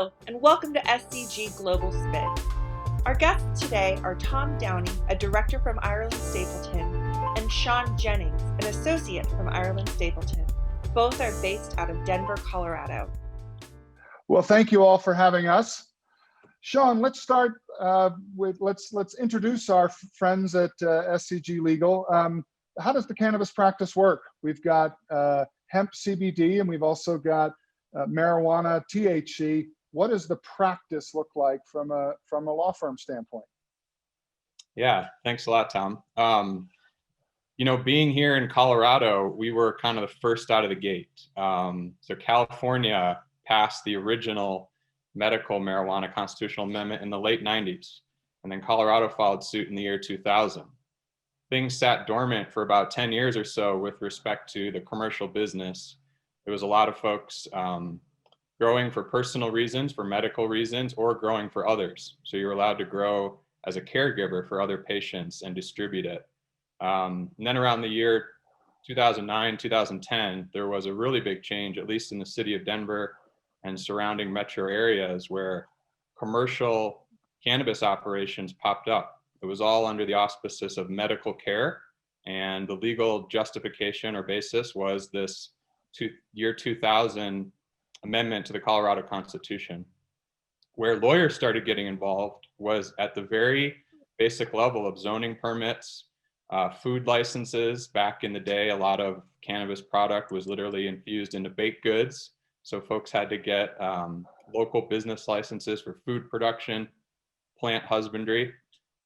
Hello, and welcome to SCG Global Spin. Our guests today are Tom Downey, a director from Ireland Stapleton, and Sean Jennings, an associate from Ireland Stapleton. Both are based out of Denver, Colorado. Well, thank you all for having us. Sean, let's start let's introduce our friends at SCG Legal. How does the cannabis practice work? We've got hemp CBD, and we've also got marijuana THC. What does the practice look like from a law firm standpoint? Yeah, thanks a lot, Tom. Being here in Colorado, we were kind of the first out of the gate. So California passed the original medical marijuana constitutional amendment in the late 90s, and then Colorado followed suit in the year 2000. Things sat dormant for about 10 years or so with respect to the commercial business. There was a lot of folks growing for personal reasons, for medical reasons, or growing for others. So you're allowed to grow as a caregiver for other patients and distribute it. And then around the year 2009, 2010, there was a really big change, at least in the city of Denver and surrounding metro areas, where commercial cannabis operations popped up. It was all under the auspices of medical care, and the legal justification or basis was this year 2000 amendment to the Colorado Constitution. Where lawyers started getting involved was at the very basic level of zoning permits, food licenses. Back in the day, a lot of cannabis product was literally infused into baked goods. So folks had to get local business licenses for food production, plant husbandry,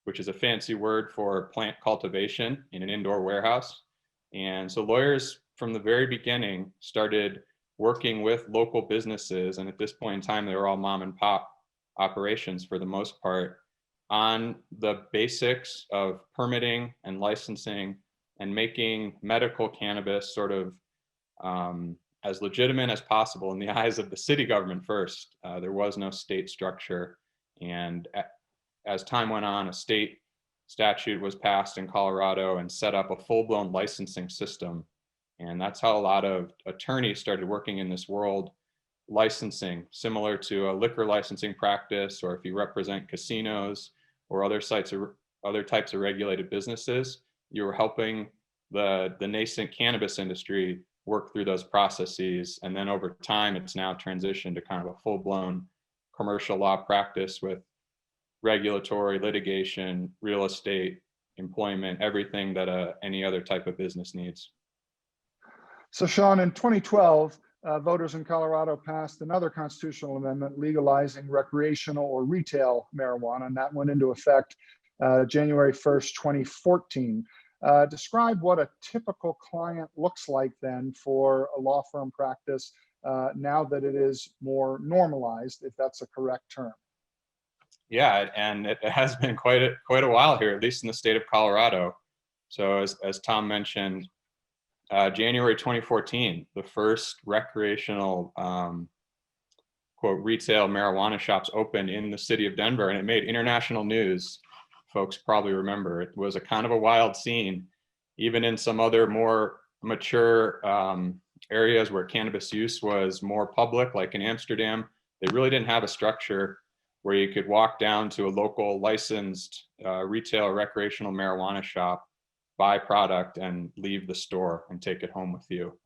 which is a fancy word for plant cultivation in an indoor warehouse. And so lawyers from the very beginning started working with local businesses. And at this point in time, they were all mom and pop operations for the most part, on the basics of permitting and licensing and making medical cannabis sort of as legitimate as possible in the eyes of the city government first. There was no state structure. And as time went on, a state statute was passed in Colorado and set up a full-blown licensing system. And that's how a lot of attorneys started working in this world, licensing, similar to a liquor licensing practice, or if you represent casinos or other types of regulated businesses, you were helping the nascent cannabis industry work through those processes. And then over time, it's now transitioned to kind of a full-blown commercial law practice with regulatory, litigation, real estate, employment, everything that any other type of business needs. So Sean, in 2012, voters in Colorado passed another constitutional amendment legalizing recreational or retail marijuana, and that went into effect January 1st, 2014. Describe what a typical client looks like then for a law firm practice now that it is more normalized, if that's a correct term. Yeah, and it has been quite a while here, at least in the state of Colorado. So as Tom mentioned, January 2014, the first recreational quote retail marijuana shops opened in the city of Denver, and it made international news. Folks probably remember it was a kind of a wild scene, even in some other more mature areas where cannabis use was more public, like in Amsterdam. They really didn't have a structure where you could walk down to a local licensed retail recreational marijuana shop, buy product, and leave the store and take it home with you.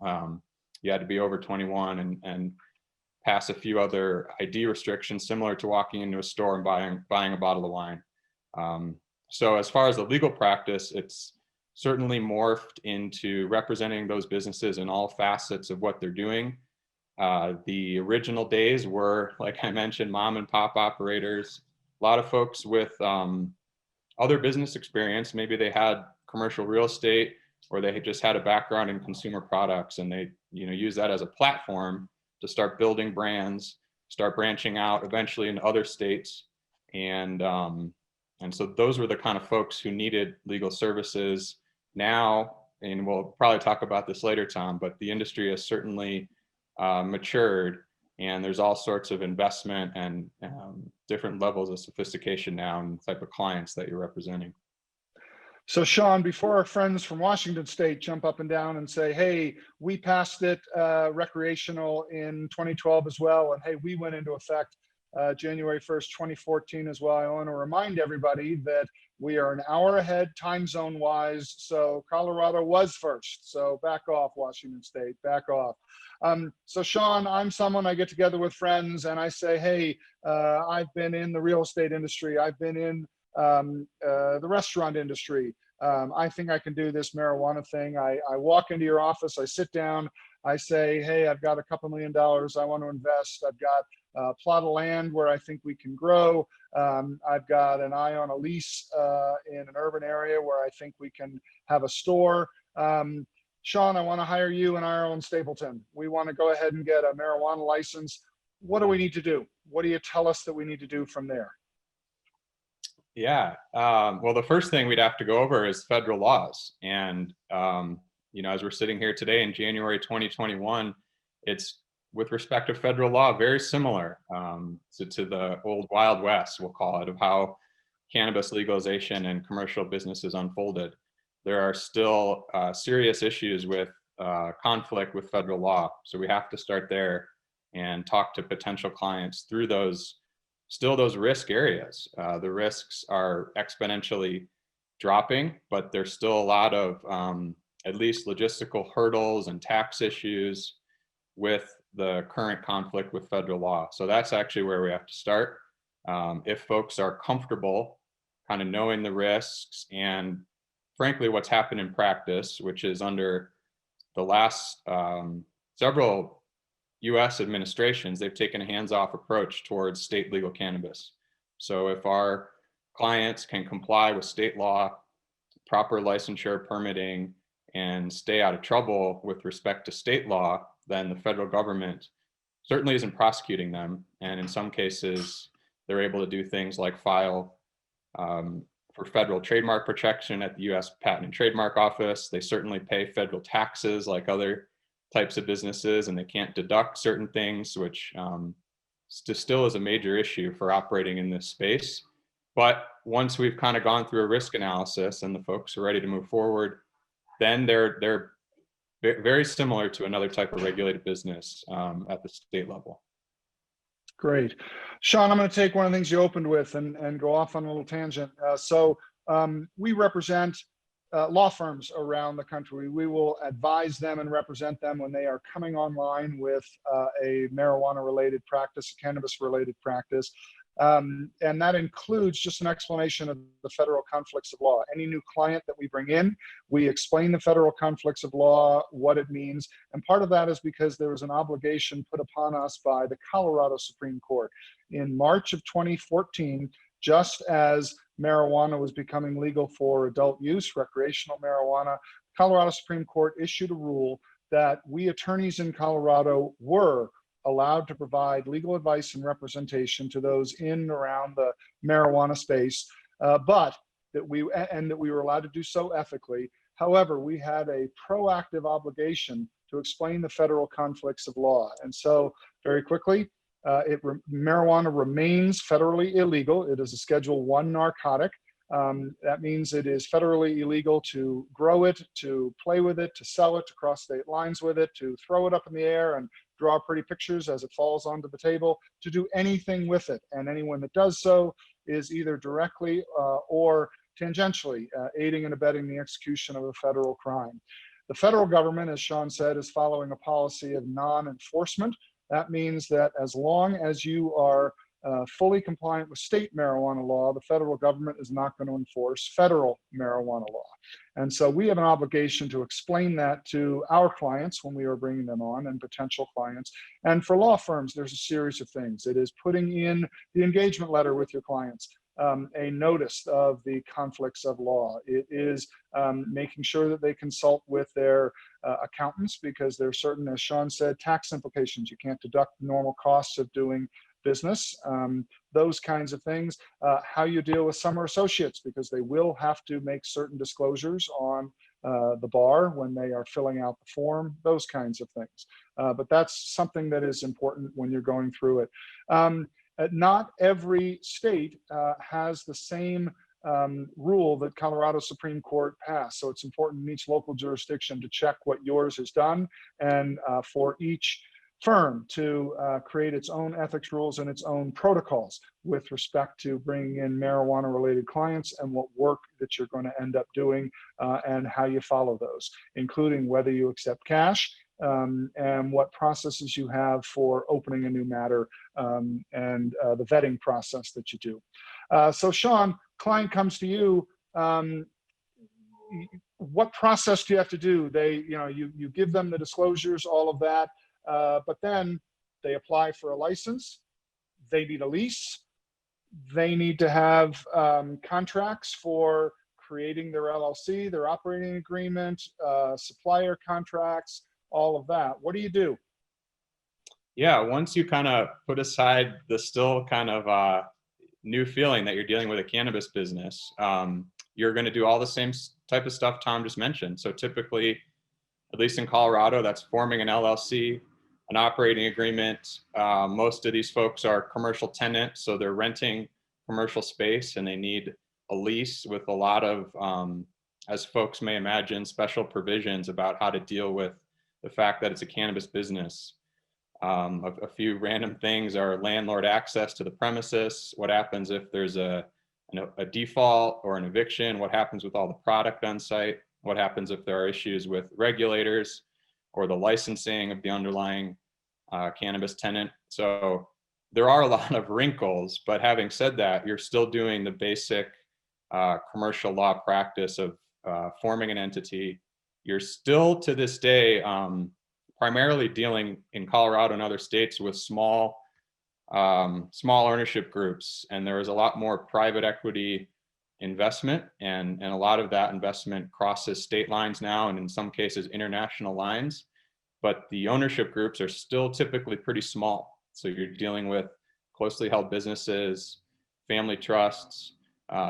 You had to be over 21 and pass a few other ID restrictions, similar to walking into a store and buying a bottle of wine. So as far as the legal practice, it's certainly morphed into representing those businesses in all facets of what they're doing. The original days were, like I mentioned, mom and pop operators, a lot of folks with other business experience. Maybe they had commercial real estate, or they just had a background in consumer products, and they use that as a platform to start building brands, start branching out eventually into other states. And so those were the kind of folks who needed legal services. Now, and we'll probably talk about this later, Tom, but the industry has certainly matured, and there's all sorts of investment and different levels of sophistication now in the type of clients that you're representing. So Sean, before our friends from Washington State jump up and down and say, hey, we passed it recreational in 2012 as well, and hey, we went into effect January 1st, 2014 as well. I want to remind everybody that we are an hour ahead time zone wise. So Colorado was first. So back off, Washington State, back off. So Sean, I'm someone, I get together with friends and I say, hey, I've been in the real estate industry. I've been in the restaurant industry. I think I can do this marijuana thing. I walk into your office, I sit down, I say, hey, I've got a couple $1 million I want to invest. I've got a plot of land where I think we can grow. I've got an eye on a lease in an urban area where I think we can have a store. Sean, I want to hire you in Ireland Stapleton. We want to go ahead and get a marijuana license. What do we need to do? What do you tell us that we need to do from there? Yeah, well, the first thing we'd have to go over is federal laws. And, as we're sitting here today in January 2021, it's with respect to federal law, very similar to the old Wild West, we'll call it, of how cannabis legalization and commercial businesses unfolded. There are still serious issues with conflict with federal law. So we have to start there and talk to potential clients through those risk areas. The risks are exponentially dropping, but there's still a lot of at least logistical hurdles and tax issues with the current conflict with federal law. So that's actually where we have to start. If folks are comfortable kind of knowing the risks and frankly what's happened in practice, which is under the last several US administrations, they've taken a hands-off approach towards state legal cannabis. So if our clients can comply with state law, proper licensure, permitting, and stay out of trouble with respect to state law, then the federal government certainly isn't prosecuting them. And in some cases, they're able to do things like file for federal trademark protection at the US Patent and Trademark Office. They certainly pay federal taxes like other types of businesses, and they can't deduct certain things, which still is a major issue for operating in this space. But once we've kind of gone through a risk analysis and the folks are ready to move forward, then they're very similar to another type of regulated business at the state level. Great. Sean, I'm going to take one of the things you opened with and go off on a little tangent. We represent law firms around the country. We will advise them and represent them when they are coming online with a marijuana-related practice, a cannabis-related practice. And that includes just an explanation of the federal conflicts of law. Any new client that we bring in, we explain the federal conflicts of law, what it means. And part of that is because there was an obligation put upon us by the Colorado Supreme Court. In March of 2014, just as marijuana was becoming legal for adult use, recreational marijuana, Colorado Supreme Court issued a rule that we attorneys in Colorado were allowed to provide legal advice and representation to those in and around the marijuana space, but that we were allowed to do so ethically. However, we had a proactive obligation to explain the federal conflicts of law. And so very quickly, marijuana remains federally illegal. It is a Schedule I narcotic. That means it is federally illegal to grow it, to play with it, to sell it, to cross state lines with it, to throw it up in the air and draw pretty pictures as it falls onto the table, to do anything with it. And anyone that does so is either directly or tangentially aiding and abetting the execution of a federal crime. The federal government, as Sean said, is following a policy of non-enforcement. That means that as long as you are fully compliant with state marijuana law, the federal government is not going to enforce federal marijuana law. And so we have an obligation to explain that to our clients when we are bringing them on and potential clients. And for law firms, there's a series of things. It is putting in the engagement letter with your clients, a notice of the conflicts of law. It is making sure that they consult with their accountants, because there are certain, as Sean said, tax implications. You can't deduct the normal costs of doing business, those kinds of things. How you deal with summer associates, because they will have to make certain disclosures on the bar when they are filling out the form, those kinds of things. But that's something that is important when you're going through it. Not every state has the same rule that Colorado Supreme Court passed. So it's important in each local jurisdiction to check what yours has done. And for each firm to create its own ethics rules and its own protocols with respect to bringing in marijuana related clients and what work that you're going to end up doing and how you follow those, including whether you accept cash and what processes you have for opening a new matter and the vetting process that you do. So Sean, client comes to you. What process do you have to do? You give them the disclosures, all of that, but then they apply for a license. They need a lease. They need to have contracts for creating their LLC, their operating agreement, supplier contracts, all of that. What do you do? Yeah, once you kind of put aside the still kind of new feeling that you're dealing with a cannabis business, you're going to do all the same type of stuff Tom just mentioned. So typically, at least in Colorado, that's forming an LLC, an operating agreement. Most of these folks are commercial tenants, so they're renting commercial space and they need a lease with a lot of, as folks may imagine, special provisions about how to deal with the fact that it's a cannabis business. A few random things are landlord access to the premises. What happens if there's a default or an eviction? What happens with all the product on site? What happens if there are issues with regulators or the licensing of the underlying cannabis tenant? So there are a lot of wrinkles, but having said that, you're still doing the basic commercial law practice of forming an entity. You're still to this day primarily dealing in Colorado and other states with small ownership groups, and there is a lot more private equity investment, and a lot of that investment crosses state lines now, and in some cases international lines. But the ownership groups are still typically pretty small. So you're dealing with closely held businesses, family trusts,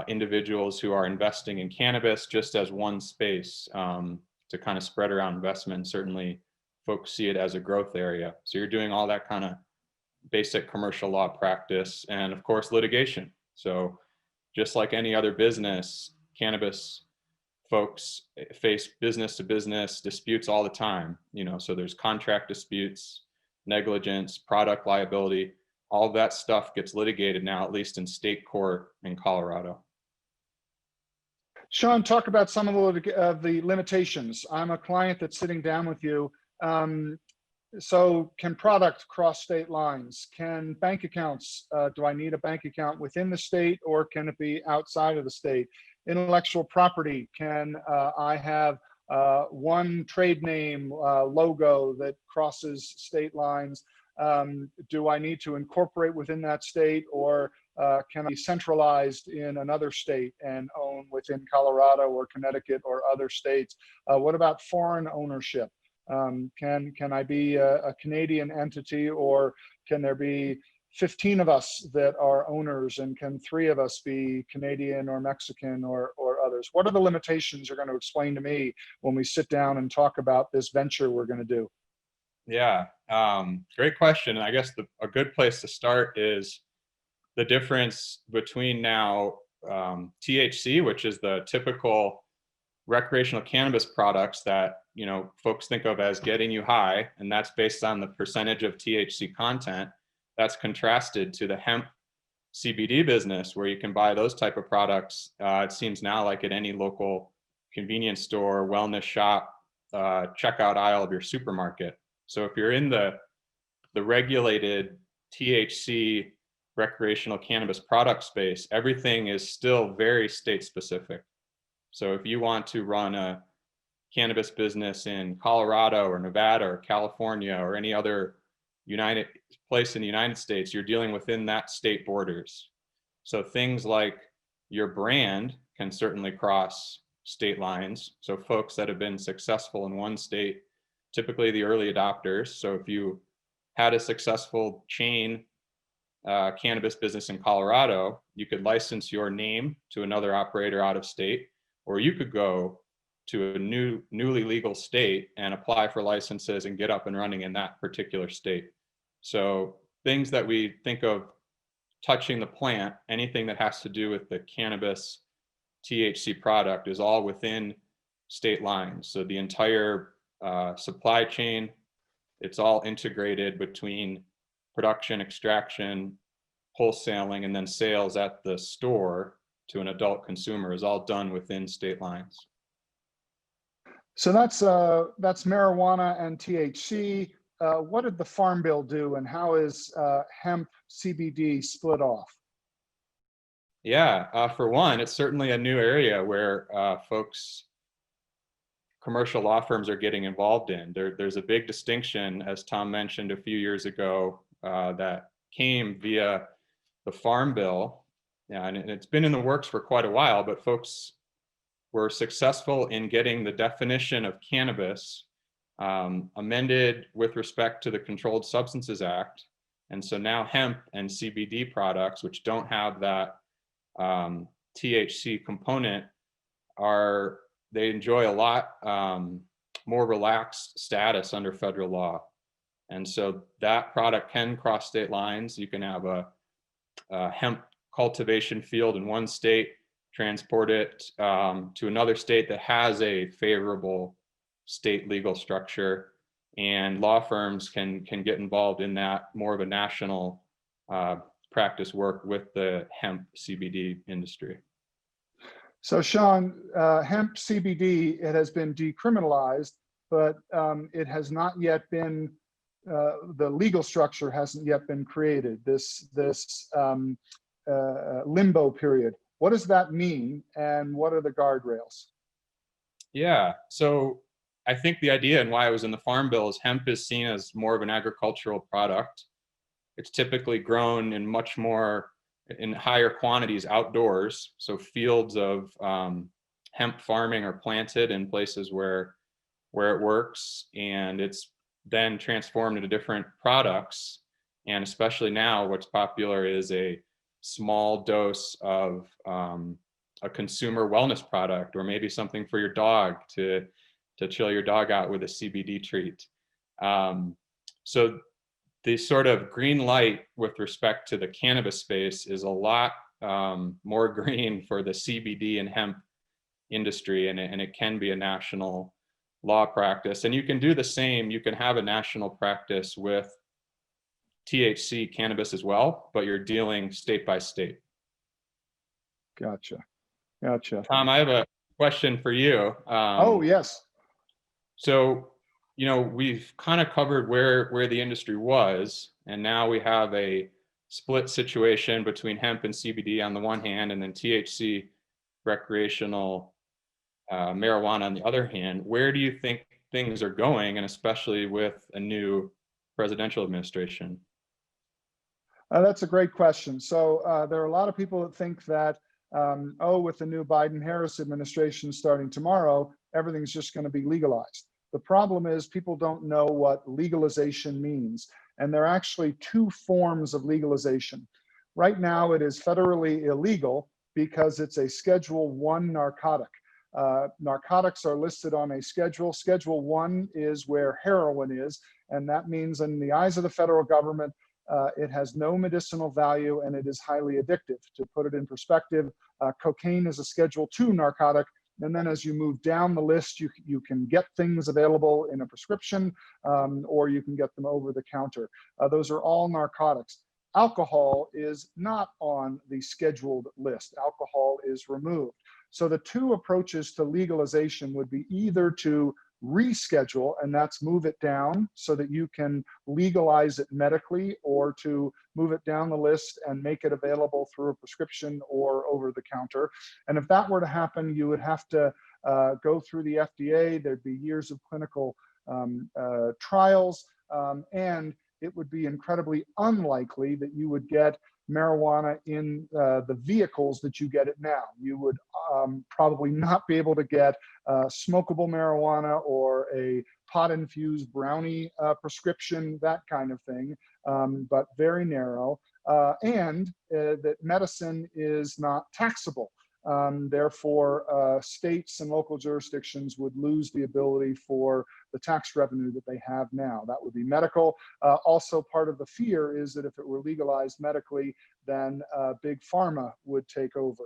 individuals who are investing in cannabis just as one space to kind of spread around investment. Certainly folks see it as a growth area. So you're doing all that kind of basic commercial law practice, and of course litigation. So just like any other business, cannabis folks face business to business disputes all the time. So there's contract disputes, negligence, product liability, all of that stuff gets litigated now, at least in state court in Colorado. Sean, talk about some of the limitations. I'm a client that's sitting down with you. So can product cross state lines? Can bank accounts, do I need a bank account within the state or can it be outside of the state? Intellectual property, can I have one trade name logo that crosses state lines? Do I need to incorporate within that state, or can I be centralized in another state and own within Colorado or Connecticut or other states? What about foreign ownership? Can I be a Canadian entity, or can there be 15 of us that are owners, and can 3 of us be Canadian or Mexican or others? What are the limitations you're going to explain to me when we sit down and talk about this venture we're going to do? Yeah, great question. And I guess a good place to start is the difference between now THC, which is the typical recreational cannabis products that folks think of as getting you high, and that's based on the percentage of THC content. That's contrasted to the hemp CBD business, where you can buy those type of products. It seems now like at any local convenience store, wellness shop, checkout aisle of your supermarket. So if you're in the regulated THC recreational cannabis product space, everything is still very state specific. So if you want to run a cannabis business in Colorado or Nevada or California or any other place in the United States, you're dealing within that state borders. So things like your brand can certainly cross state lines. So folks that have been successful in one state, typically the early adopters. So if you had a successful chain cannabis business in Colorado, you could license your name to another operator out of state, or you could go to a newly legal state and apply for licenses and get up and running in that particular state. So things that we think of touching the plant, anything that has to do with the cannabis THC product, is all within state lines. So the entire supply chain, it's all integrated between production, extraction, wholesaling, and then sales at the store to an adult consumer is all done within state lines. So that's marijuana and THC. What did the Farm Bill do, and how is hemp CBD split off? Yeah, for one, it's certainly a new area where commercial law firms are getting involved in. There's a big distinction, as Tom mentioned a few years ago, that came via the Farm Bill. Yeah, and it's been in the works for quite a while, but folks were successful in getting the definition of cannabis amended with respect to the Controlled Substances Act. And so now hemp and CBD products, which don't have that THC component, they enjoy a lot more relaxed status under federal law. And so that product can cross state lines. You can have a hemp cultivation field in one state, transport it to another state that has a favorable state legal structure, and law firms can get involved in that more of a national practice work with the hemp CBD industry. So Sean, hemp CBD, it has been decriminalized, but it has not yet been, the legal structure hasn't yet been created, this limbo period. What does that mean, and what are the guardrails? Yeah, so I think the idea and why it was in the Farm Bill is hemp is seen as more of an agricultural product. It's typically grown in higher quantities outdoors. So fields of hemp farming are planted in places where it works, and it's then transformed into different products. And especially now, what's popular is a small dose of a consumer wellness product, or maybe something for your dog to chill your dog out with a CBD treat. So the sort of green light with respect to the cannabis space is a lot more green for the CBD and hemp industry, and it can be a national law practice. And you can do the same. You can have a national practice with THC cannabis as well, but you're dealing state by state. Gotcha. Tom, I have a question for you. Oh, yes. So, we've kind of covered where the industry was, and now we have a split situation between hemp and CBD on the one hand, and then THC recreational marijuana on the other hand. Where do you think things are going, and especially with a new presidential administration? That's a great question. So there are a lot of people that think that, with the new Biden-Harris administration starting tomorrow, everything's just going to be legalized. The problem is people don't know what legalization means. And there are actually two forms of legalization. Right now, it is federally illegal because it's a Schedule 1 narcotic. Narcotics are listed on a schedule. Schedule 1 is where heroin is. And that means in the eyes of the federal government, it has no medicinal value and it is highly addictive. To put it in perspective, cocaine is a Schedule 2 narcotic. And then as you move down the list, you can get things available in a prescription, or you can get them over the counter. Those are all narcotics. Alcohol is not on the scheduled list. Alcohol is removed. So the two approaches to legalization would be either to reschedule, and that's move it down so that you can legalize it medically, or to move it down the list and make it available through a prescription or over the counter. And if that were to happen, you would have to go through the FDA. There'd be years of clinical trials, and it would be incredibly unlikely that you would get marijuana in the vehicles that you get it now. You would probably not be able to get smokable marijuana or a pot-infused brownie prescription, that kind of thing, but very narrow. And that medicine is not taxable. Therefore, states and local jurisdictions would lose the ability for the tax revenue that they have now. That would be medical. Also, part of the fear is that if it were legalized medically, then big pharma would take over.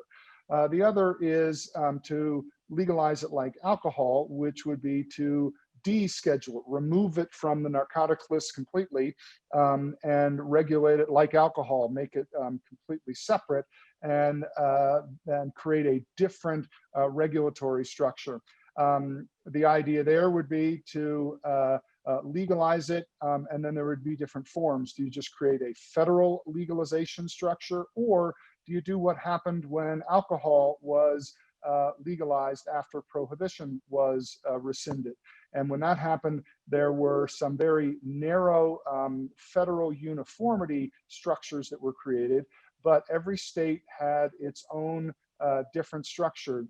The other is to legalize it like alcohol, which would be to deschedule it, remove it from the narcotic list completely, and regulate it like alcohol, make it completely separate, and create a different regulatory structure. The idea there would be to legalize it, and then there would be different forms. Do you just create a federal legalization structure, or do you do what happened when alcohol was legalized after prohibition was rescinded? And when that happened, there were some very narrow federal uniformity structures that were created, but every state had its own different structure.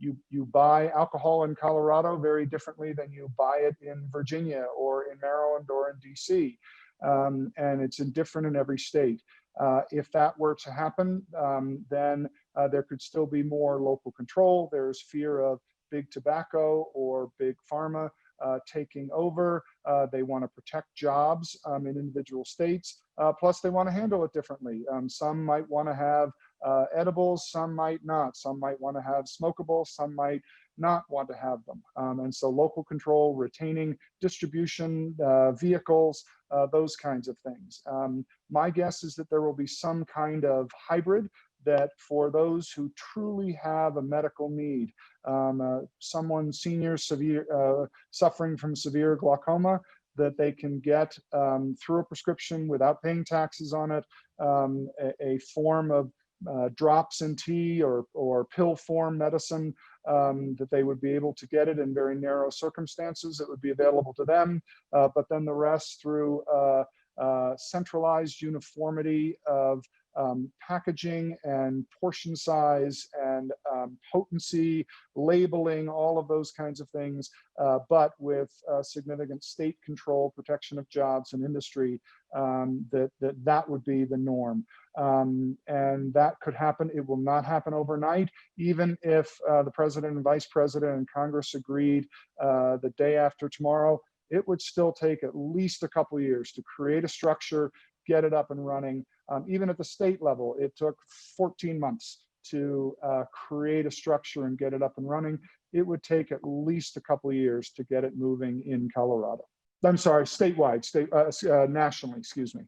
You buy alcohol in Colorado very differently than you buy it in Virginia or in Maryland or in DC. And it's different in every state. If that were to happen, then there could still be more local control. There's fear of big tobacco or big pharma taking over. They want to protect jobs in individual states. Plus, they want to handle it differently. Some might want to have edibles, some might not. Some might want to have smokables, some might not want to have them. And so local control, retaining distribution, vehicles, those kinds of things. My guess is that there will be some kind of hybrid that for those who truly have a medical need, someone senior, severe, suffering from severe glaucoma, that they can get through a prescription without paying taxes on it, a form of drops in tea or pill form medicine, that they would be able to get it in very narrow circumstances. It would be available to them, but then the rest through centralized uniformity of packaging and portion size and potency, labeling, all of those kinds of things, but with significant state control, protection of jobs and industry, that would be the norm. And that could happen. It will not happen overnight, even if the president and vice president and Congress agreed the day after tomorrow. It would still take at least a couple of years to create a structure, get it up and running. Even at the state level, it took 14 months to create a structure and get it up and running. It would take at least a couple of years to get it moving in Colorado. I'm sorry, statewide, nationally, excuse me.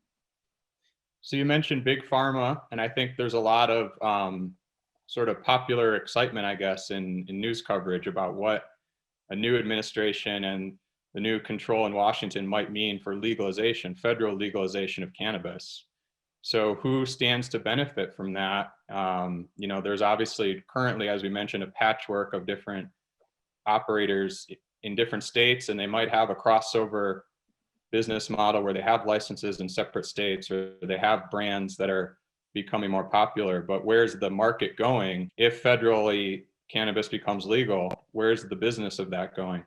So you mentioned big pharma, and I think there's a lot of sort of popular excitement, I guess, in news coverage about what a new administration and the new control in Washington might mean for legalization, federal legalization of cannabis. So who stands to benefit from that? You know, there's obviously currently, as we mentioned, a patchwork of different operators in different states, and they might have a crossover business model where they have licenses in separate states, or they have brands that are becoming more popular. But where's the market going? If federally cannabis becomes legal, where's the business of that going?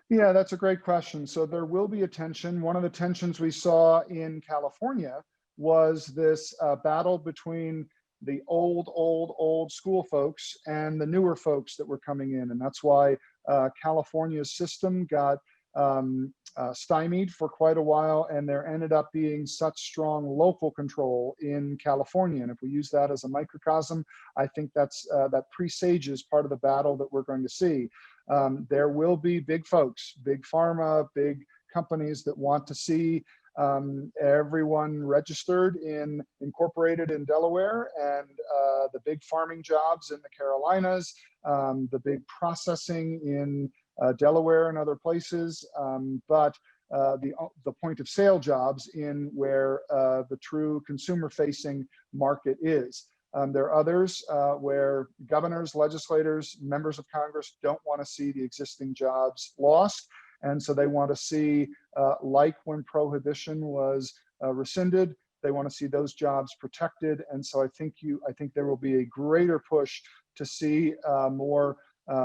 Yeah, that's a great question. So there will be a tension. One of the tensions we saw in California was this battle between the old school folks and the newer folks that were coming in. And that's why California's system got stymied for quite a while, and there ended up being such strong local control in California. And if we use that as a microcosm, I think that presages part of the battle that we're going to see. There will be big folks, big pharma, big companies that want to see everyone registered incorporated in Delaware, and the big farming jobs in the Carolinas, the big processing in Delaware and other places, but the point of sale jobs in where the true consumer facing market is. There are others where governors, legislators, members of Congress don't want to see the existing jobs lost. And so they want to see, like when prohibition was rescinded, they want to see those jobs protected. And so I think there will be a greater push to see more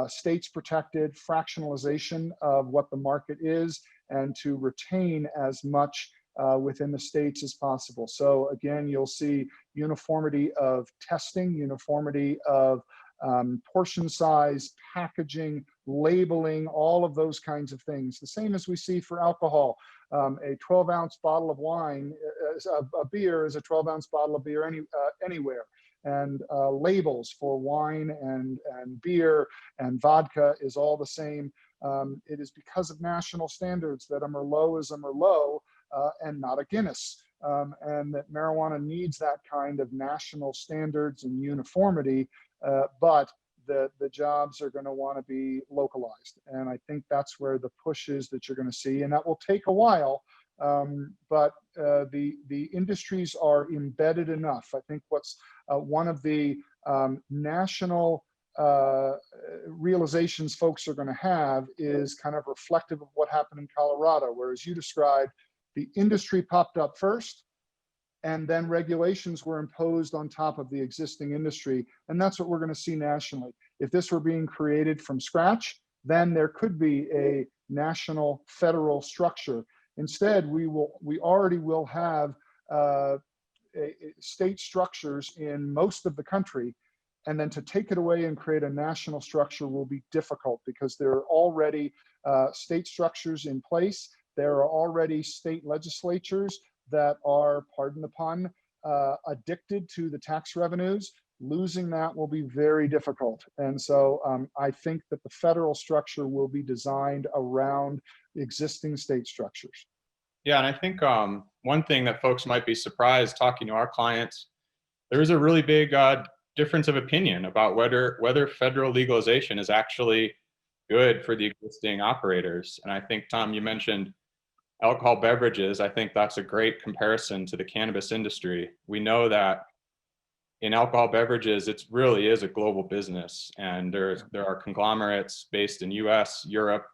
states protected, fractionalization of what the market is, and to retain as much within the states as possible. So again, you'll see uniformity of testing, uniformity of portion size, packaging, labeling, all of those kinds of things. The same as we see for alcohol. A 12-ounce bottle of wine, a beer is a 12-ounce bottle of beer anywhere. And labels for wine and beer and vodka is all the same. It is because of national standards that a Merlot is a Merlot and not a Guinness. And that marijuana needs that kind of national standards and uniformity, but the jobs are going to want to be localized. And I think that's where the push is that you're going to see, and that will take a while. But the industries are embedded enough. I think what's one of the national realizations folks are going to have is kind of reflective of what happened in Colorado, whereas you described the industry popped up first, and then regulations were imposed on top of the existing industry. And that's what we're going to see nationally. If this were being created from scratch, then there could be a national federal structure. Instead, we already will have state structures in most of the country. And then to take it away and create a national structure will be difficult because there are already state structures in place. There are already state legislatures that are, pardon the pun, addicted to the tax revenues. Losing that will be very difficult. And so I think that the federal structure will be designed around existing state structures. Yeah, and I think one thing that folks might be surprised talking to our clients, there is a really big difference of opinion about whether federal legalization is actually good for the existing operators. And I think, Tom, you mentioned alcohol beverages. I think that's a great comparison to the cannabis industry. We know that in alcohol beverages, it really is a global business, and there are conglomerates based in US, Europe,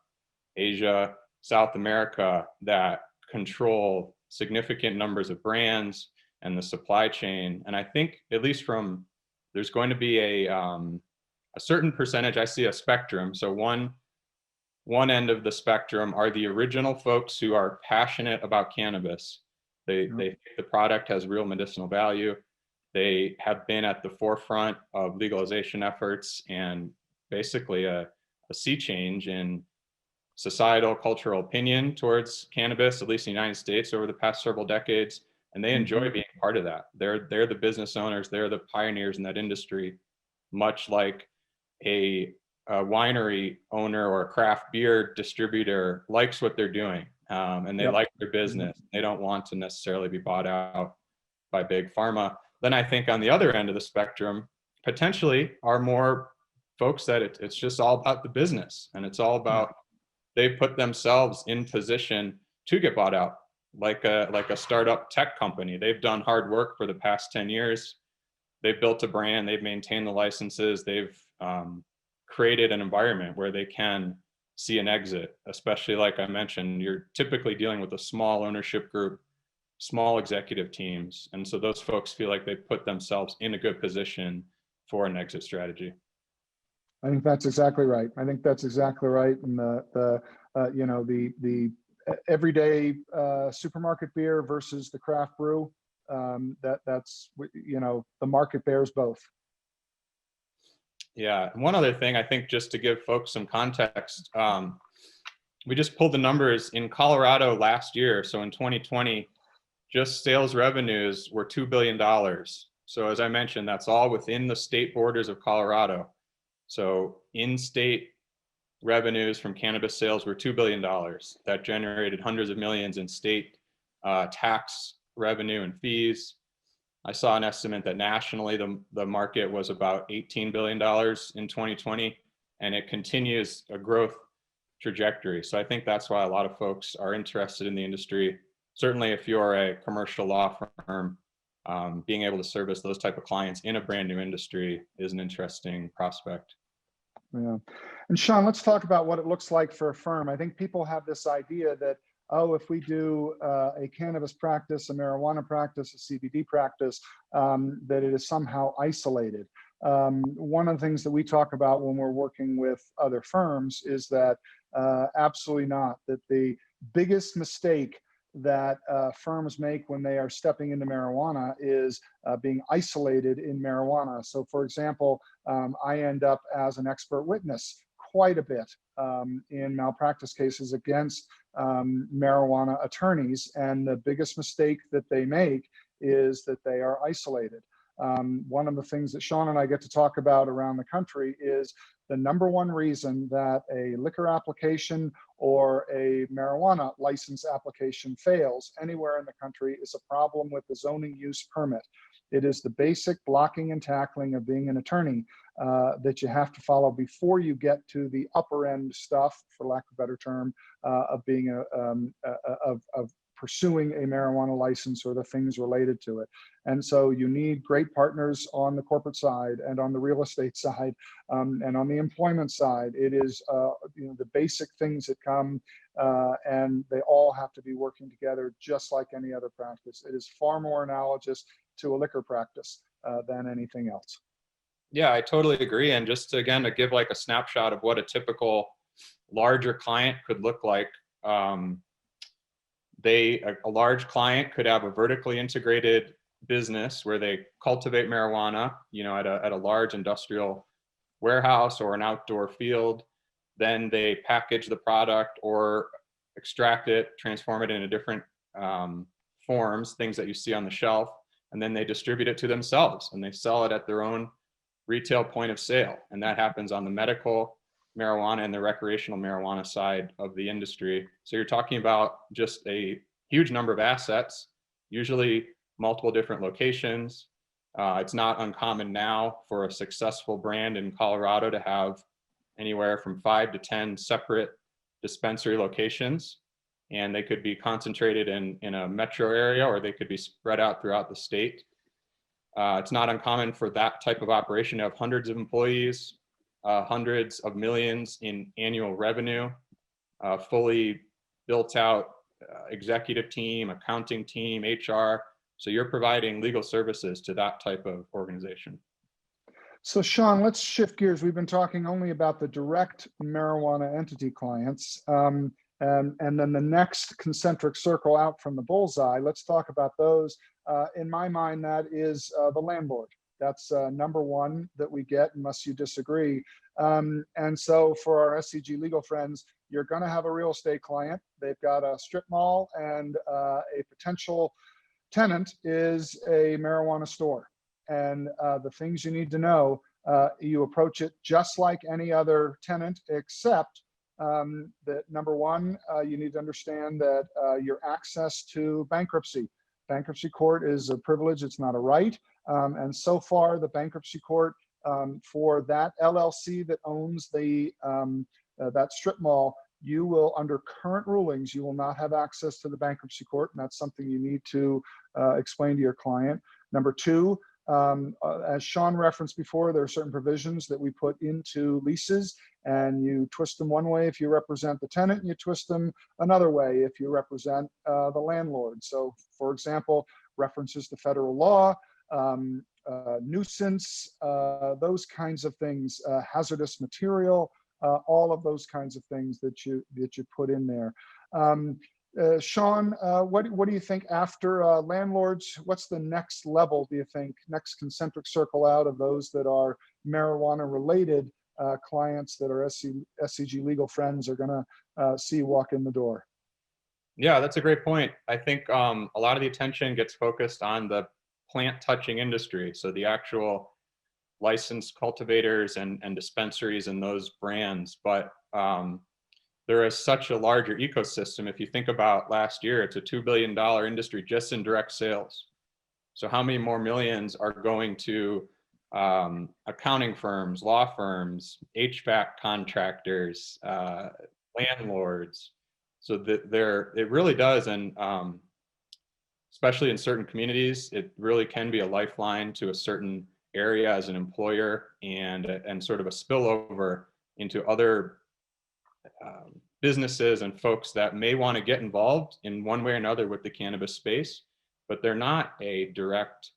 Asia, South America that control significant numbers of brands and the supply chain. And I think, at least there's going to be a certain percentage. I see a spectrum. So one end of the spectrum are the original folks who are passionate about cannabis. They think the product has real medicinal value. They have been at the forefront of legalization efforts and basically a sea change in societal cultural opinion towards cannabis, at least in the United States over the past several decades. And they enjoy being part of that. They're the business owners, they're the pioneers in that industry, much like a winery owner or a craft beer distributor likes what they're doing, and they like their business. They don't want to necessarily be bought out by big pharma. Then I think on the other end of the spectrum, potentially are more folks that it's just all about the business, and it's all about they put themselves in position to get bought out, like a startup tech company. They've done hard work for the past 10 years. They've built a brand, they've maintained the licenses, they've created an environment where they can see an exit, especially like I mentioned, you're typically dealing with a small ownership group, small executive teams. And so those folks feel like they put themselves in a good position for an exit strategy. I think that's exactly right. And the everyday supermarket beer versus the craft brew, that's the market bears both. Yeah, one other thing, I think, just to give folks some context, we just pulled the numbers in Colorado last year. So in 2020, just sales revenues were $2 billion. So as I mentioned, that's all within the state borders of Colorado. So in-state revenues from cannabis sales were $2 billion. That generated hundreds of millions in state tax revenue and fees. I saw an estimate that nationally the market was about $18 billion in 2020, and it continues a growth trajectory. So I think that's why a lot of folks are interested in the industry. Certainly if you're a commercial law firm, being able to service those type of clients in a brand new industry is an interesting prospect. Yeah. And Sean, let's talk about what it looks like for a firm. I think people have this idea that, oh, if we do a cannabis practice, a marijuana practice, a CBD practice, that it is somehow isolated. One of the things that we talk about when we're working with other firms is that absolutely not, that the biggest mistake that firms make when they are stepping into marijuana is being isolated in marijuana. So for example, I end up as an expert witness quite a bit in malpractice cases against marijuana attorneys. And the biggest mistake that they make is that they are isolated. One of the things that Sean and I get to talk about around the country is the number one reason that a liquor application or a marijuana license application fails anywhere in the country is a problem with the zoning use permit. It is the basic blocking and tackling of being an attorney that you have to follow before you get to the upper end stuff, for lack of a better term, of being of pursuing a marijuana license or the things related to it. And so you need great partners on the corporate side and on the real estate side and on the employment side. It is the basic things that come and they all have to be working together just like any other practice. It is far more analogous to a liquor practice than anything else. Yeah, I totally agree. And just to, again, to give like a snapshot of what a typical larger client could look like, a large client could have a vertically integrated business where they cultivate marijuana, at a large industrial warehouse or an outdoor field. Then they package the product or extract it, transform it into different forms, things that you see on the shelf, and then they distribute it to themselves and they sell it at their own retail point of sale. And that happens on the medical marijuana and the recreational marijuana side of the industry. So you're talking about just a huge number of assets, usually multiple different locations. It's not uncommon now for a successful brand in Colorado to have anywhere from 5 to 10 separate dispensary locations. And they could be concentrated in a metro area, or they could be spread out throughout the state. It's not uncommon for that type of operation to have hundreds of employees, hundreds of millions in annual revenue, fully built out executive team, accounting team, HR. So you're providing legal services to that type of organization. So Sean, let's shift gears. We've been talking only about the direct marijuana entity clients. And then the next concentric circle out from the bullseye, let's talk about those. In my mind, that is the landlord. That's number one that we get, unless you disagree. And so for our SCG legal friends, you're going to have a real estate client. They've got a strip mall, and a potential tenant is a marijuana store. And the things you need to know, you approach it just like any other tenant, except that number one, you need to understand that your access to bankruptcy court is a privilege, it's not a right. And so far, the bankruptcy court for that LLC that owns the that strip mall, you will, under current rulings, you will not have access to the bankruptcy court, and that's something you need to explain to your client. Number two, as Sean referenced before, there are certain provisions that we put into leases, and you twist them one way if you represent the tenant, and you twist them another way if you represent the landlord. So, for example, references to federal law, nuisance, those kinds of things, hazardous material, all of those kinds of things that you put in there. Sean, what do you think after landlords? What's the next level, do you think, next concentric circle out of those that are marijuana related clients that are SCG legal friends are going to see walk in the door? Yeah, that's a great point. I think a lot of the attention gets focused on the plant touching industry. So the actual licensed cultivators and dispensaries and those brands. But there is such a larger ecosystem. If you think about last year, it's a $2 billion industry just in direct sales. So how many more millions are going to accounting firms, law firms, HVAC contractors, landlords? So it really does. And especially in certain communities, it really can be a lifeline to a certain area as an employer, and sort of a spillover into other businesses and folks that may want to get involved in one way or another with the cannabis space, but they're not a direct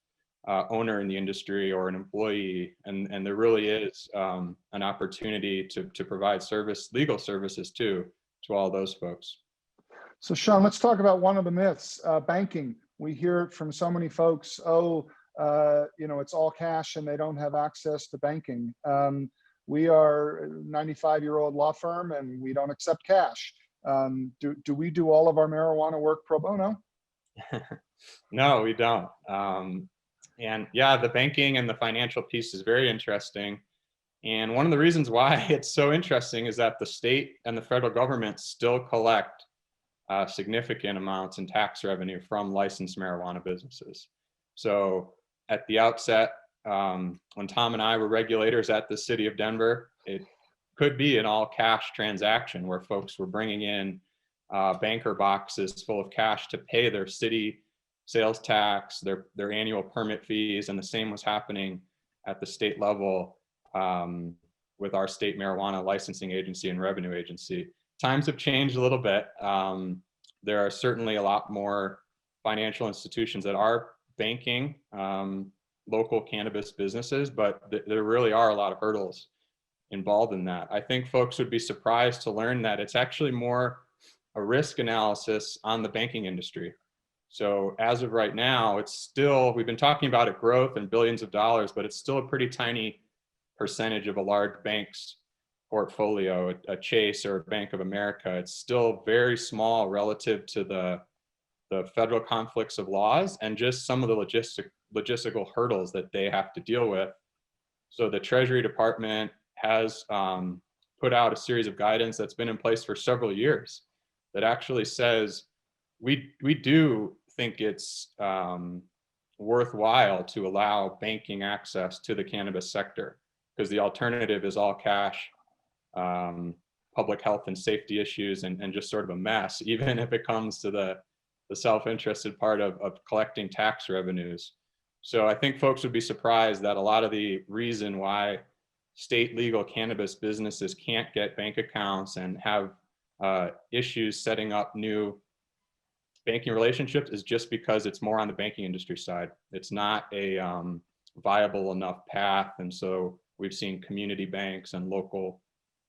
owner in the industry or an employee. And there really is an opportunity to provide legal services to all those folks. So Sean, let's talk about one of the myths, banking. We hear it from so many folks, it's all cash and they don't have access to banking. We are a 95-year-old law firm and we don't accept cash. Do we do all of our marijuana work pro bono? No, we don't. And yeah, the banking and the financial piece is very interesting. And one of the reasons why it's so interesting is that the state and the federal government still collect significant amounts in tax revenue from licensed marijuana businesses. So at the outset, when Tom and I were regulators at the city of Denver, it could be an all cash transaction where folks were bringing in banker boxes full of cash to pay their city sales tax, their annual permit fees, and the same was happening at the state level with our state marijuana licensing agency and revenue agency. Times have changed a little bit. There are certainly a lot more financial institutions that are banking local cannabis businesses, but there really are a lot of hurdles involved in that. I think folks would be surprised to learn that it's actually more a risk analysis on the banking industry. So as of right now, it's still, we've been talking about it growth and billions of dollars, but it's still a pretty tiny percentage of a large bank's portfolio, a Chase or a Bank of America. It's still very small relative to the federal conflicts of laws and just some of the logistical hurdles that they have to deal with. So the Treasury Department has put out a series of guidance that's been in place for several years that actually says we do think it's worthwhile to allow banking access to the cannabis sector, because the alternative is all cash, public health and safety issues, and just sort of a mess, even if it comes to the self-interested part of collecting tax revenues. So I think folks would be surprised that a lot of the reason why state legal cannabis businesses can't get bank accounts and have issues setting up new banking relationships is just because it's more on the banking industry side. It's not a viable enough path. And so we've seen community banks and local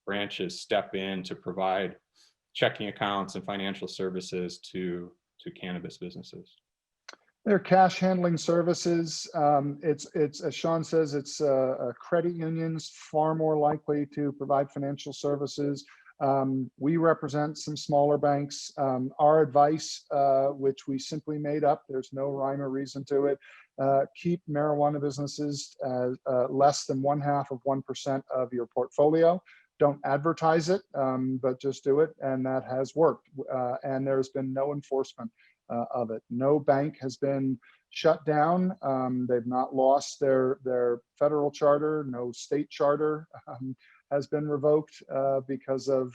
branches step in to provide checking accounts and financial services to cannabis businesses. They're cash handling services. It's as Sean says, it's credit unions far more likely to provide financial services. We represent some smaller banks. Our advice, which we simply made up, there's no rhyme or reason to it, keep marijuana businesses less than 0.5% of your portfolio. Don't advertise it, but just do it, and that has worked. And there's been no enforcement of it. No bank has been shut down. They've not lost their federal charter. No state charter has been revoked because of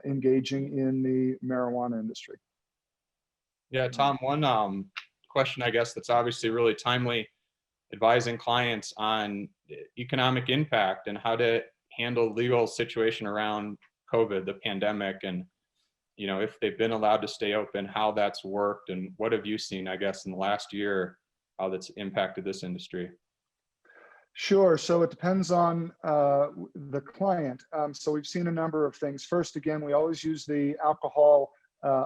engaging in the marijuana industry. Yeah, Tom, one question, I guess, that's obviously really timely, advising clients on economic impact and how to handle legal situation around COVID, the pandemic, and if they've been allowed to stay open, how that's worked, and what have you seen, I guess, in the last year, how that's impacted this industry? Sure. So it depends on the client. So we've seen a number of things. First, again, we always use the alcohol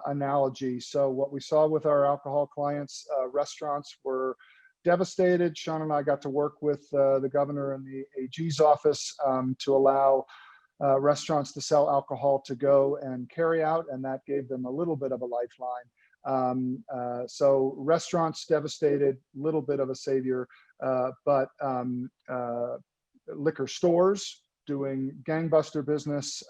analogy. So what we saw with our alcohol clients, restaurants were devastated. Sean and I got to work with the governor and the AG's office to allow restaurants to sell alcohol to go and carry out, and that gave them a little bit of a lifeline. So restaurants devastated, little bit of a savior, but liquor stores doing gangbuster business,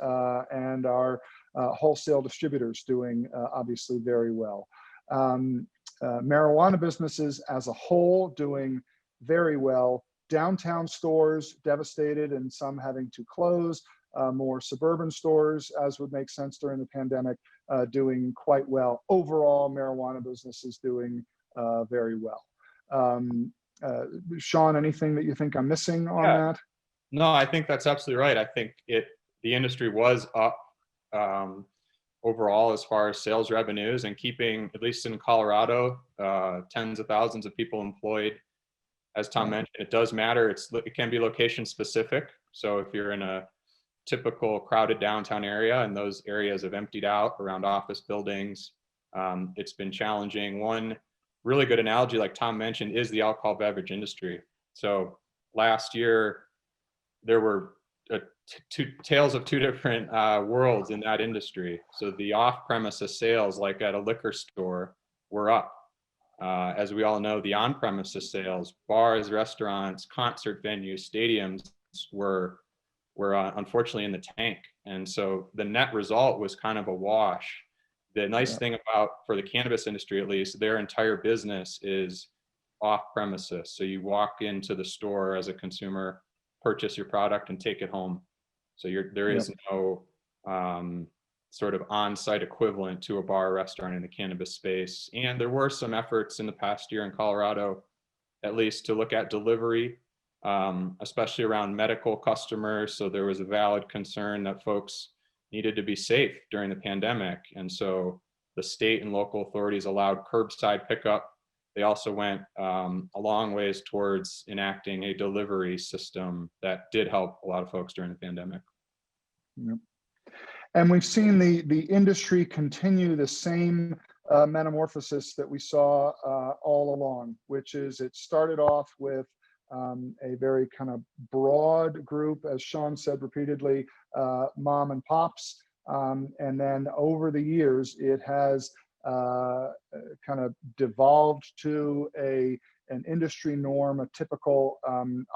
and our wholesale distributors doing obviously very well. Marijuana businesses as a whole doing very well. Downtown stores devastated and some having to close. More suburban stores, as would make sense during the pandemic, doing quite well. Overall, marijuana businesses doing very well. Sean, anything that you think I'm missing on that? No, I think that's absolutely right. I think the industry was up overall as far as sales revenues, and keeping, at least in Colorado, tens of thousands of people employed. As Tom mentioned, it does matter. It can be location specific. So if you're in a typical crowded downtown area and those areas have emptied out around office buildings, it's been challenging. One really good analogy, like Tom mentioned, is the alcohol beverage industry. So last year, there were tales of two different worlds in that industry. So the off-premises sales, like at a liquor store, were up. As we all know, the on-premises sales, bars, restaurants, concert venues, stadiums were unfortunately in the tank. And so the net result was kind of a wash. The nice thing about, for the cannabis industry at least, their entire business is off premises. So you walk into the store as a consumer, purchase your product and take it home. So there is no sort of on-site equivalent to a bar or restaurant in the cannabis space. And there were some efforts in the past year in Colorado, at least, to look at delivery, especially around medical customers. So there was a valid concern that folks needed to be safe during the pandemic. And so the state and local authorities allowed curbside pickup. They also went a long ways towards enacting a delivery system that did help a lot of folks during the pandemic. Yep. And we've seen the industry continue the same metamorphosis that we saw all along, which is it started off with a very kind of broad group, as Sean said repeatedly, mom and pops. And then over the years, it has kind of devolved to an industry norm, a typical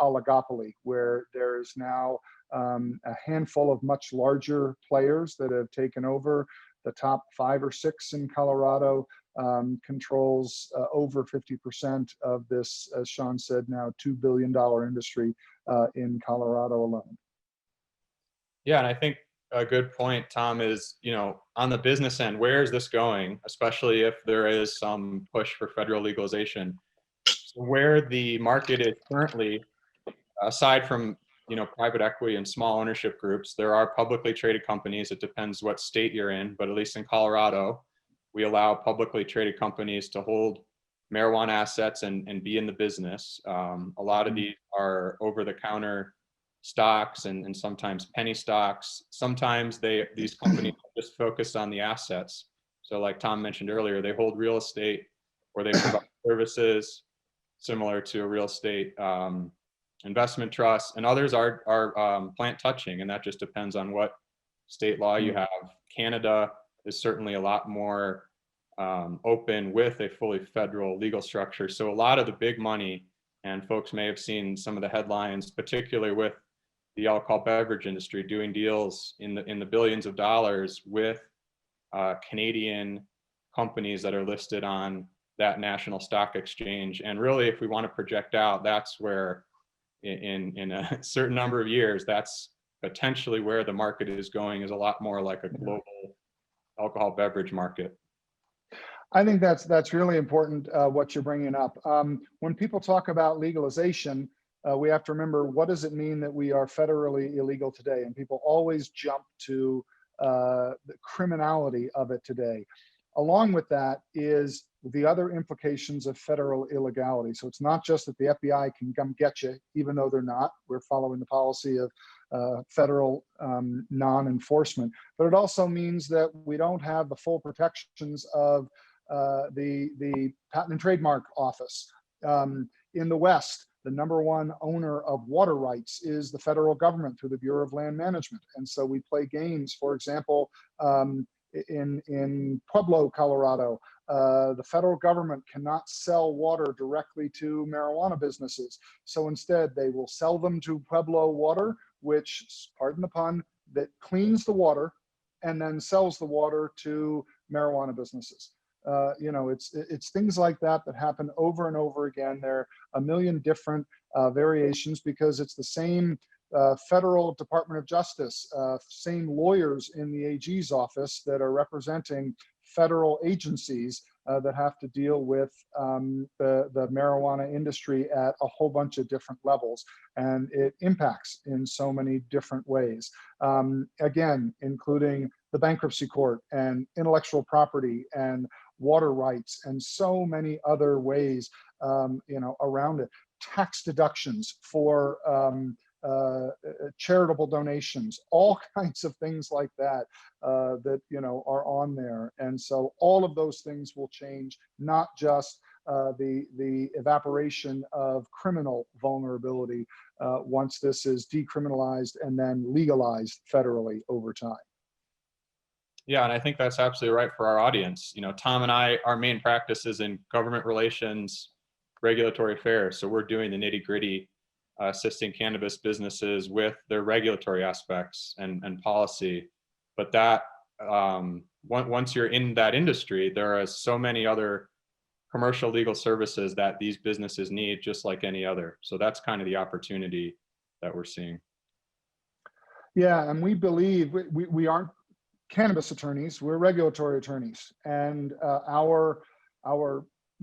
oligopoly, where there is now a handful of much larger players that have taken over. The top 5 or 6 in Colorado controls over 50% of this, as Sean said, now $2 billion industry in Colorado alone. Yeah, and I think a good point, Tom, is, on the business end, where is this going, especially if there is some push for federal legalization? So where the market is currently, aside from private equity and small ownership groups, there are publicly traded companies. It depends what state you're in, but at least in Colorado, we allow publicly traded companies to hold marijuana assets and be in the business. A lot of these are over-the-counter stocks and sometimes penny stocks. Sometimes these companies are just focused on the assets. So like Tom mentioned earlier, they hold real estate or they provide services similar to a real estate investment trust, and others are plant touching, and that just depends on what state law you have. Canada is certainly a lot more open with a fully federal legal structure. So a lot of the big money, and folks may have seen some of the headlines, particularly with the alcohol beverage industry, doing deals in the billions of dollars with Canadian companies that are listed on that national stock exchange. And really, if we want to project out, that's where in a certain number of years, that's potentially where the market is going, is a lot more like a global alcohol beverage market. I think that's really important, what you're bringing up. When people talk about legalization, we have to remember, what does it mean that we are federally illegal today? And people always jump to the criminality of it today. Along with that is the other implications of federal illegality. So it's not just that the FBI can come get you, even though they're not. We're following the policy of federal non-enforcement. But it also means that we don't have the full protections of the Patent and Trademark Office. In the West, the #1 owner of water rights is the federal government through the Bureau of Land Management. And so we play games, for example, in Pueblo, Colorado, the federal government cannot sell water directly to marijuana businesses. So instead, they will sell them to Pueblo Water, which, pardon the pun, that cleans the water and then sells the water to marijuana businesses. It's things like that happen over and over again. There are a million different variations because it's the same federal Department of Justice, same lawyers in the AG's office that are representing federal agencies that have to deal with the marijuana industry at a whole bunch of different levels. And it impacts in so many different ways. Again, including the bankruptcy court and intellectual property and water rights and so many other ways around it. Tax deductions for charitable donations, all kinds of things like that that are on there. And so all of those things will change, not just the evaporation of criminal vulnerability once this is decriminalized and then legalized federally over time. Yeah, and I think that's absolutely right for our audience. You know, Tom and I, our main practice is in government relations, regulatory affairs. So we're doing the nitty gritty, assisting cannabis businesses with their regulatory aspects and policy. But that once you're in that industry, there are so many other commercial legal services that these businesses need, just like any other. So that's kind of the opportunity that we're seeing. Yeah, and we believe we aren't cannabis attorneys, we're regulatory attorneys. And our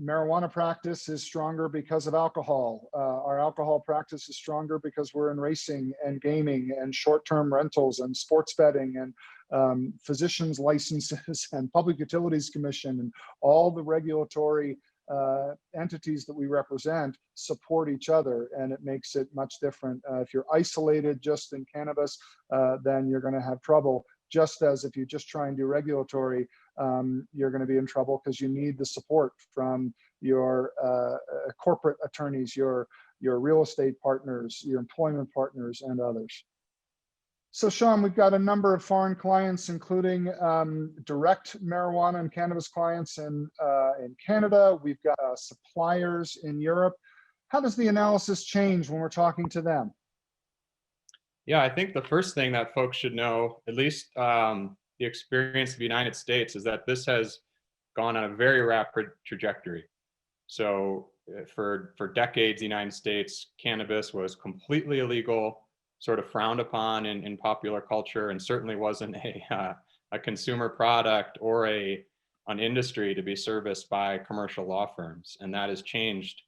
marijuana practice is stronger because of alcohol. Our alcohol practice is stronger because we're in racing and gaming and short-term rentals and sports betting and physicians licenses and public utilities commission, and all the regulatory entities that we represent support each other, and it makes it much different. If you're isolated just in cannabis, then you're going to have trouble. Just as if you just try and do regulatory, you're going to be in trouble because you need the support from your corporate attorneys, your real estate partners, your employment partners, and others. So Sean, we've got a number of foreign clients, including direct marijuana and cannabis clients in Canada. We've got suppliers in Europe. How does the analysis change when we're talking to them? Yeah, I think the first thing that folks should know, at least the experience of the United States, is that this has gone on a very rapid trajectory. So for decades, the United States, cannabis was completely illegal, sort of frowned upon in popular culture, and certainly wasn't a consumer product or an industry to be serviced by commercial law firms. And that has changed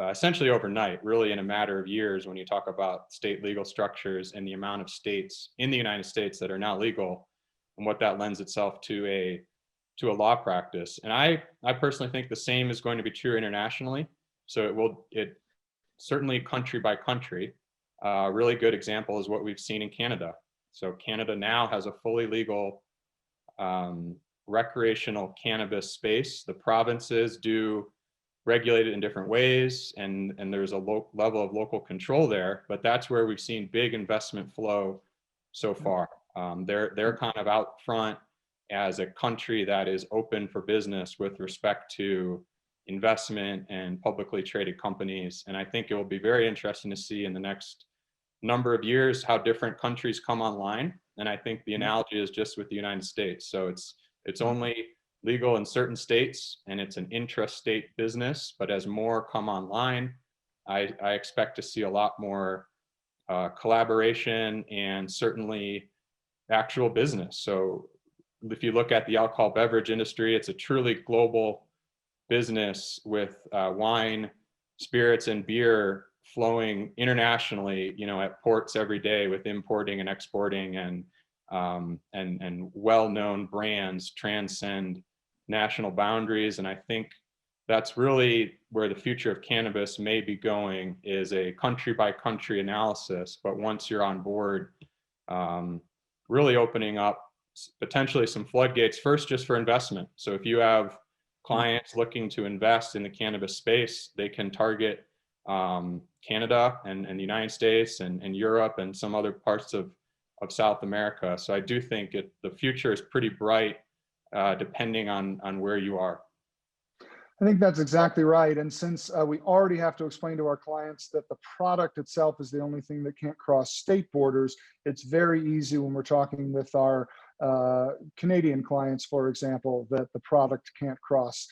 essentially overnight, really in a matter of years, when you talk about state legal structures and the amount of states in the United States that are now legal, and what that lends itself to a law practice. And I personally think the same is going to be true internationally. So it certainly country by country. A really good example is what we've seen in Canada. So Canada now has a fully legal recreational cannabis space. The provinces do regulate it in different ways, and there's a low level of local control there, but that's where we've seen big investment flow so far. They're kind of out front as a country that is open for business with respect to investment and publicly traded companies. And I think it will be very interesting to see in the next number of years how different countries come online. And I think the analogy is just with the United States. So it's only legal in certain states, and it's an intrastate business. But as more come online, I expect to see a lot more collaboration and certainly actual business. So if you look at the alcohol beverage industry, it's a truly global business with wine, spirits, and beer flowing internationally, at ports every day, with importing and exporting, and well-known brands transcend national boundaries. And I think that's really where the future of cannabis may be going, is a country by country analysis. But once you're on board, really opening up potentially some floodgates, first just for investment. So if you have clients looking to invest in the cannabis space, they can target Canada and the United States and Europe and some other parts of South America. So I do think the future is pretty bright, depending on where you are. I think that's exactly right. And since we already have to explain to our clients that the product itself is the only thing that can't cross state borders, it's very easy when we're talking with our Canadian clients, for example, that the product can't cross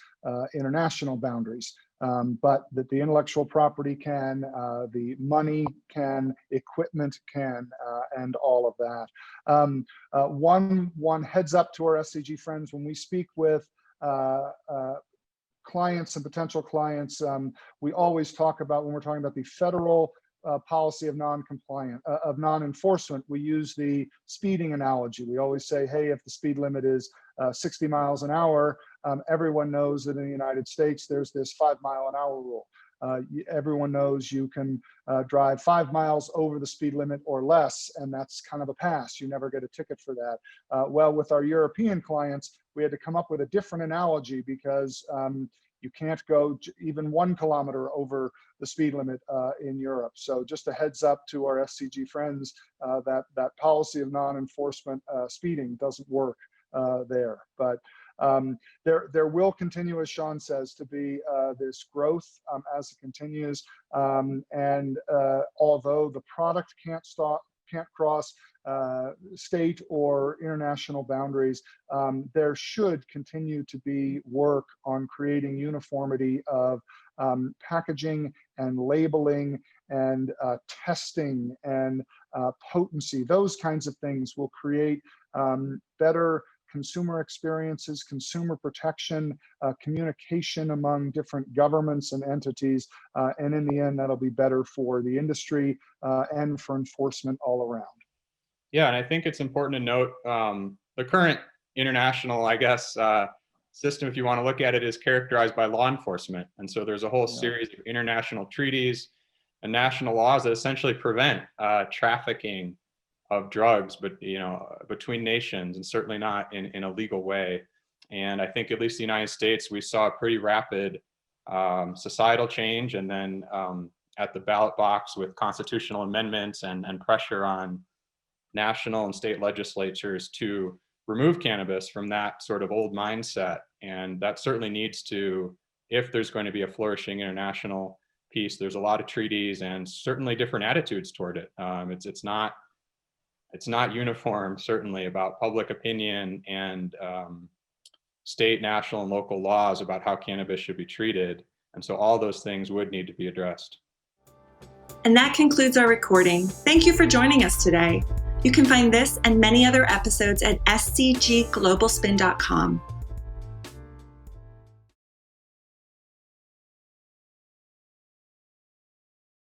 international boundaries. But that the intellectual property can, the money can, equipment can, and all of that. One heads up to our SCG friends: when we speak with clients and potential clients, we always talk about, when we're talking about the federal policy of non-enforcement, we use the speeding analogy. We always say, hey, if the speed limit is 60 miles an hour, everyone knows that in the United States, there's this 5-mile-an-hour rule. Everyone knows you can drive 5 miles over the speed limit or less, and that's kind of a pass. You never get a ticket for that. Well, with our European clients, we had to come up with a different analogy, because you can't go even 1 kilometer over the speed limit in Europe. So just a heads up to our SCG friends, that policy of non-enforcement speeding doesn't work there. But there will continue, as Sean says, to be this growth as it continues. And although the product can't cross state or international boundaries, there should continue to be work on creating uniformity of packaging and labeling and testing and potency. Those kinds of things will create better consumer experiences, consumer protection, communication among different governments and entities. And in the end, that'll be better for the industry and for enforcement all around. Yeah, and I think it's important to note the current international, I guess, system, if you want to look at it, is characterized by law enforcement. And so there's a whole series of international treaties and national laws that essentially prevent trafficking of drugs, but between nations, and certainly not in a legal way. And I think at least the United States, we saw a pretty rapid societal change, and then at the ballot box with constitutional amendments and pressure on national and state legislatures to remove cannabis from that sort of old mindset. And that certainly needs to, if there's going to be a flourishing international piece, there's a lot of treaties and certainly different attitudes toward it. It's not uniform, certainly, about public opinion and state, national, and local laws about how cannabis should be treated. And so all those things would need to be addressed. And that concludes our recording. Thank you for joining us today. You can find this and many other episodes at scgglobalspin.com.